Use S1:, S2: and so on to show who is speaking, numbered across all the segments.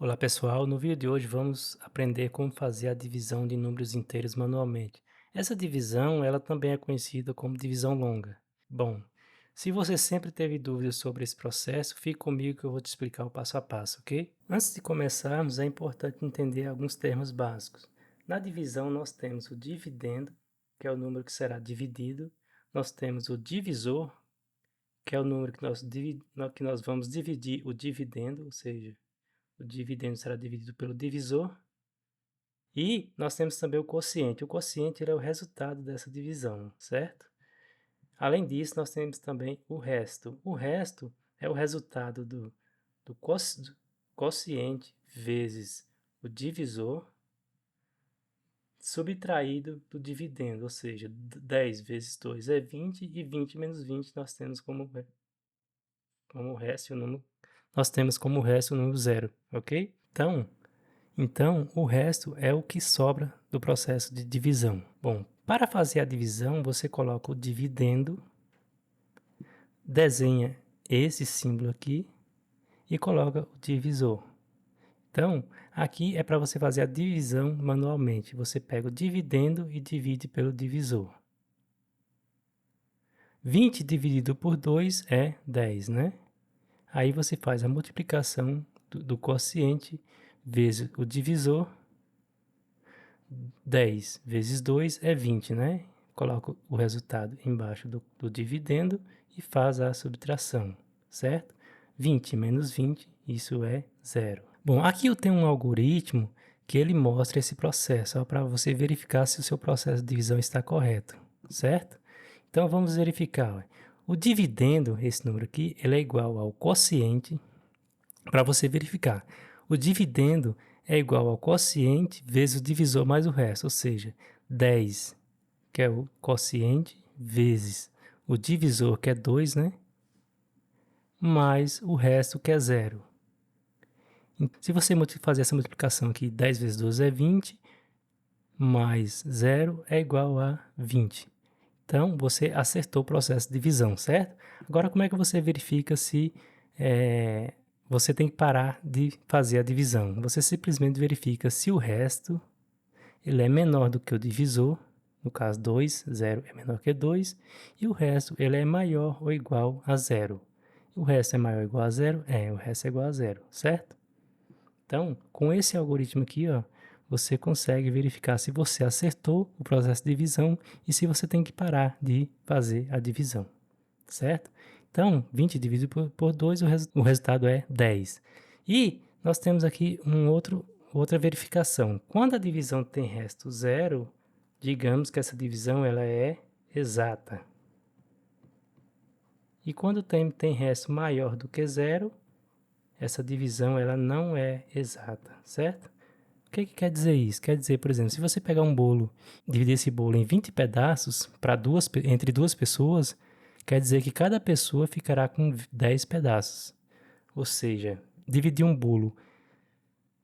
S1: Olá pessoal, no vídeo de hoje vamos aprender como fazer a divisão de números inteiros manualmente. Essa divisão ela também é conhecida como divisão longa. Bom, se você sempre teve dúvidas sobre esse processo, fique comigo que eu vou te explicar o passo a passo, ok? Antes de começarmos, é importante entender alguns termos básicos. Na divisão nós temos o dividendo, que é o número que será dividido. Nós temos o divisor, que é o número que nós vamos dividir o dividendo, ou seja, o dividendo será dividido pelo divisor. E nós temos também o quociente. O quociente ele é o resultado dessa divisão, certo? Além disso, nós temos também o resto. O resto é o resultado do quociente vezes o divisor subtraído do dividendo, ou seja, 10 vezes 2 é 20 e 20 menos 20 nós temos como resto o número, nós temos como resto o número zero, ok? Então, o resto é o que sobra do processo de divisão. Bom, para fazer a divisão, você coloca o dividendo, desenha esse símbolo aqui e coloca o divisor. Então, aqui é para você fazer a divisão manualmente. Você pega o dividendo e divide pelo divisor. 20 dividido por 2 é 10, né? Aí você faz a multiplicação do quociente vezes o divisor. 10 vezes 2 é 20, né? Coloca o resultado embaixo do dividendo e faz a subtração, certo? 20 menos 20, isso é zero. Bom, aqui eu tenho um algoritmo que ele mostra esse processo, para você verificar se o seu processo de divisão está correto, certo? Então vamos verificar. Ó. O dividendo, esse número aqui, ele é igual ao quociente, para você verificar. O dividendo é igual ao quociente vezes o divisor mais o resto, ou seja, 10, que é o quociente, vezes o divisor, que é 2, né? Mais o resto, que é zero. Se você fazer essa multiplicação aqui, 10 vezes 12 é 20, mais zero é igual a 20. Então, você acertou o processo de divisão, certo? Agora, como é que você verifica se você tem que parar de fazer a divisão? Você simplesmente verifica se o resto ele é menor do que o divisor, no caso 2, 0 é menor que 2, e o resto ele é maior ou igual a zero. O resto é maior ou igual a zero? O resto é igual a zero, certo? Então, com esse algoritmo aqui, ó, você consegue verificar se você acertou o processo de divisão e se você tem que parar de fazer a divisão, certo? Então, 20 dividido por 2, o resultado é 10. E nós temos aqui outra verificação. Quando a divisão tem resto zero, digamos que essa divisão ela é exata. E quando tem resto maior do que zero, essa divisão ela não é exata, certo? O que quer dizer isso? Quer dizer, por exemplo, se você pegar um bolo, dividir esse bolo em 20 pedaços entre duas pessoas, quer dizer que cada pessoa ficará com 10 pedaços. Ou seja, dividir um bolo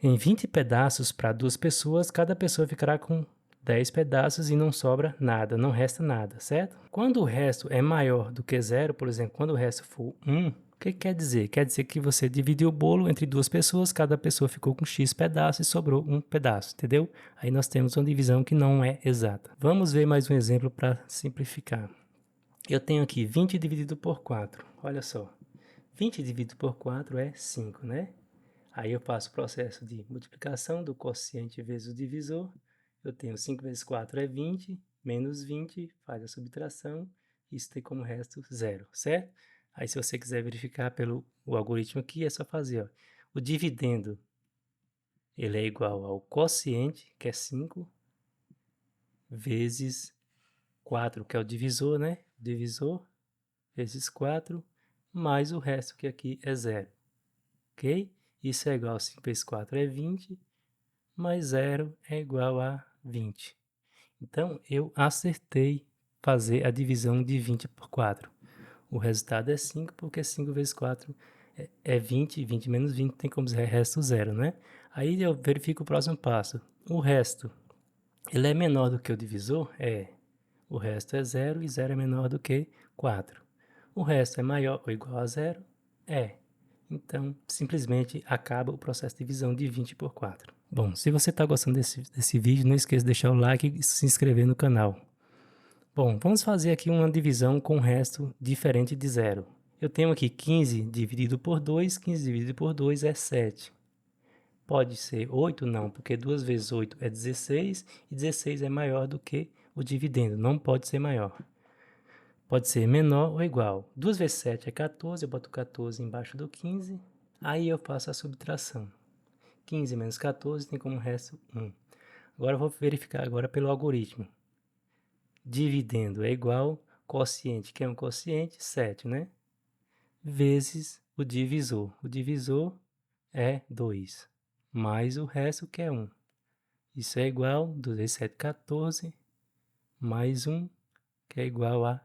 S1: em 20 pedaços para duas pessoas, cada pessoa ficará com 10 pedaços e não sobra nada, não resta nada, certo? Quando o resto é maior do que zero, por exemplo, quando o resto for 1, o que quer dizer? Quer dizer que você dividiu o bolo entre duas pessoas, cada pessoa ficou com X pedaços e sobrou um pedaço, entendeu? Aí nós temos uma divisão que não é exata. Vamos ver mais um exemplo para simplificar. Eu tenho aqui 20 dividido por 4, olha só. 20 dividido por 4 é 5, né? Aí eu faço o processo de multiplicação do quociente vezes o divisor. Eu tenho 5 vezes 4 é 20, menos 20, faz a subtração, isso tem como resto zero, certo? Aí se você quiser verificar pelo o algoritmo aqui, é só fazer, ó. O dividendo, ele é igual ao quociente, que é 5, vezes 4, que é o divisor, né? Divisor, vezes 4, mais o resto, que aqui é zero, ok? Isso é igual a 5 vezes 4 é 20, mais zero é igual a 20. Então, eu acertei fazer a divisão de 20 por 4. O resultado é 5, porque 5 vezes 4 é 20, 20 menos 20 tem como resto zero, né? Aí eu verifico o próximo passo. O resto, ele é menor do que o divisor? É. O resto é zero e zero é menor do que 4. O resto é maior ou igual a zero? É. Então, simplesmente acaba o processo de divisão de 20 por 4. Bom, se você está gostando desse vídeo, não esqueça de deixar o like e se inscrever no canal. Bom, vamos fazer aqui uma divisão com resto diferente de zero. Eu tenho aqui 15 dividido por 2, 15 dividido por 2 é 7. Pode ser 8? Não, porque 2 vezes 8 é 16 e 16 é maior do que o dividendo, não pode ser maior. Pode ser menor ou igual. 2 vezes 7 é 14, eu boto 14 embaixo do 15, aí eu faço a subtração. 15 menos 14 tem como resto 1. Agora eu vou verificar agora pelo algoritmo. Dividendo é igual, quociente, que é um quociente, 7, né? Vezes o divisor. O divisor é 2, mais o resto que é 1. Isso é igual, 2 vezes 7, 14, mais 1, que é igual a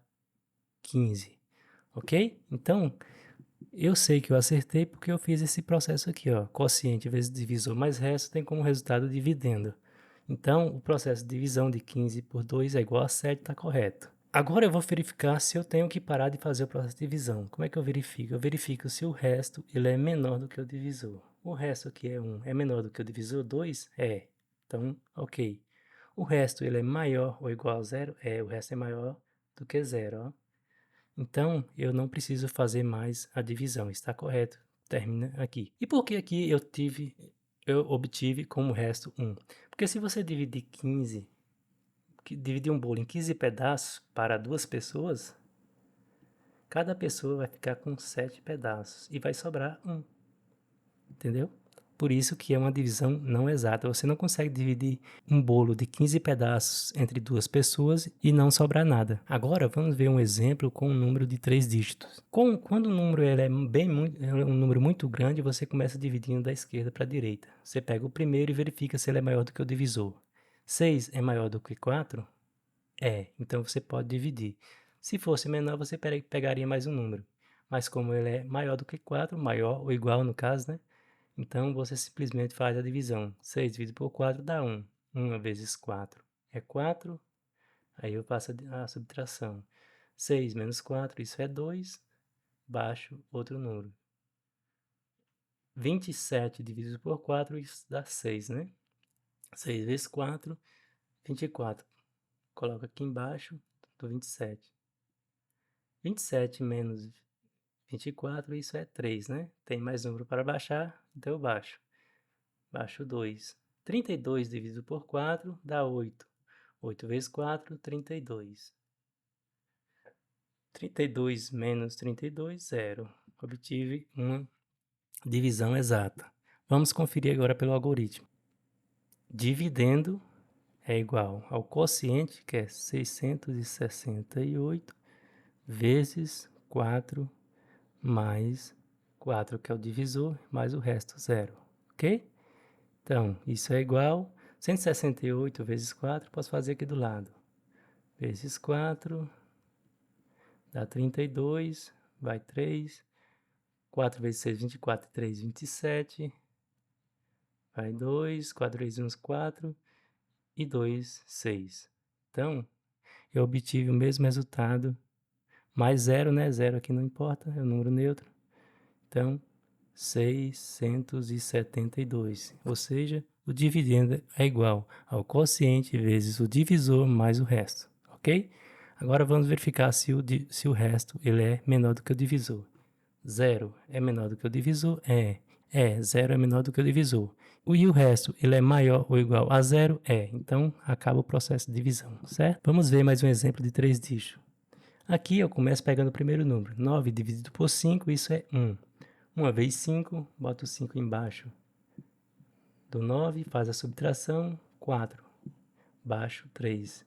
S1: 15. Ok? Então, eu sei que eu acertei porque eu fiz esse processo aqui, ó. Quociente vezes divisor mais resto tem como resultado dividendo. Então, o processo de divisão de 15 por 2 é igual a 7, está correto. Agora eu vou verificar se eu tenho que parar de fazer o processo de divisão. Como é que eu verifico? Eu verifico se o resto ele é menor do que o divisor. O resto aqui é 1, é menor do que o divisor 2? É. Então, ok. O resto ele é maior ou igual a 0? É, o resto é maior do que 0, ó. Então, eu não preciso fazer mais a divisão, está correto, termina aqui. E por que aqui eu obtive como resto 1? Porque se você dividir dividir um bolo em 15 pedaços para 2 pessoas, cada pessoa vai ficar com 7 pedaços e vai sobrar 1, entendeu? Por isso que é uma divisão não exata. Você não consegue dividir um bolo de 15 pedaços entre 2 pessoas e não sobrar nada. Agora vamos ver um exemplo com um número de 3 dígitos. Quando o número é um número muito grande, você começa dividindo da esquerda para a direita. Você pega o primeiro e verifica se ele é maior do que o divisor. 6 é maior do que 4? É, então você pode dividir. Se fosse menor, você pegaria mais um número. Mas como ele é maior do que 4, maior ou igual no caso, né? Então, você simplesmente faz a divisão. 6 dividido por 4 dá 1. 1 vezes 4 é 4. Aí eu faço a subtração. 6 menos 4, isso é 2. Baixo outro número. 27 dividido por 4, isso dá 6, né? 6 vezes 4, 24. Coloco aqui embaixo do 27. 27 menos 24, isso é 3, né? Tem mais número para baixar, então eu baixo. Baixo 2. 32 dividido por 4 dá 8. 8 vezes 4, 32. 32 menos 32, 0. Obtive uma divisão exata. Vamos conferir agora pelo algoritmo. Dividendo é igual ao quociente, que é 668, vezes 4 mais 4, que é o divisor, mais o resto, 0. Ok? Então, isso é igual a 168 vezes 4, posso fazer aqui do lado. Vezes 4, dá 32, vai 3. 4 vezes 6, 24, 3, 27. Vai 2, 4 vezes 1, 4. E 2, 6. Então, eu obtive o mesmo resultado. Mais 0, né? 0 aqui não importa, é um número neutro. Então, 672. Ou seja, o dividendo é igual ao quociente vezes o divisor mais o resto, ok? Agora vamos verificar se o resto ele é menor do que o divisor. 0 é menor do que o divisor? 0 é menor do que o divisor. E o resto, ele é maior ou igual a 0? Então, acaba o processo de divisão, certo? Vamos ver mais um exemplo de 3 dígitos. Aqui eu começo pegando o primeiro número. 9 dividido por 5, isso é 1. 1 vezes 5, boto o 5 embaixo do 9, faz a subtração, 4. Baixo 3.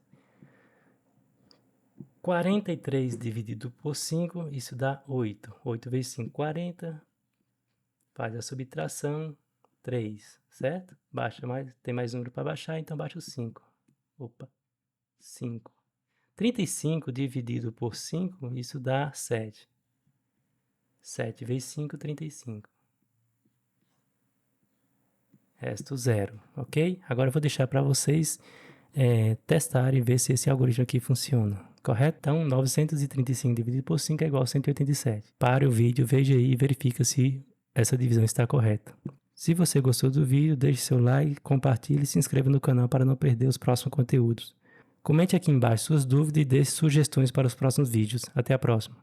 S1: 43 dividido por 5, isso dá 8. 8 vezes 5, 40. Faz a subtração, 3, certo? Baixa mais, tem mais número para baixar, então baixa o 5. Opa, 5. 35 dividido por 5, isso dá 7. 7 vezes 5, 35. Resto 0, ok? Agora eu vou deixar para vocês testarem e ver se esse algoritmo aqui funciona, correto? Então, 935 dividido por 5 é igual a 187. Pare o vídeo, veja aí e verifica se essa divisão está correta. Se você gostou do vídeo, deixe seu like, compartilhe e se inscreva no canal para não perder os próximos conteúdos. Comente aqui embaixo suas dúvidas e deixe sugestões para os próximos vídeos. Até a próxima!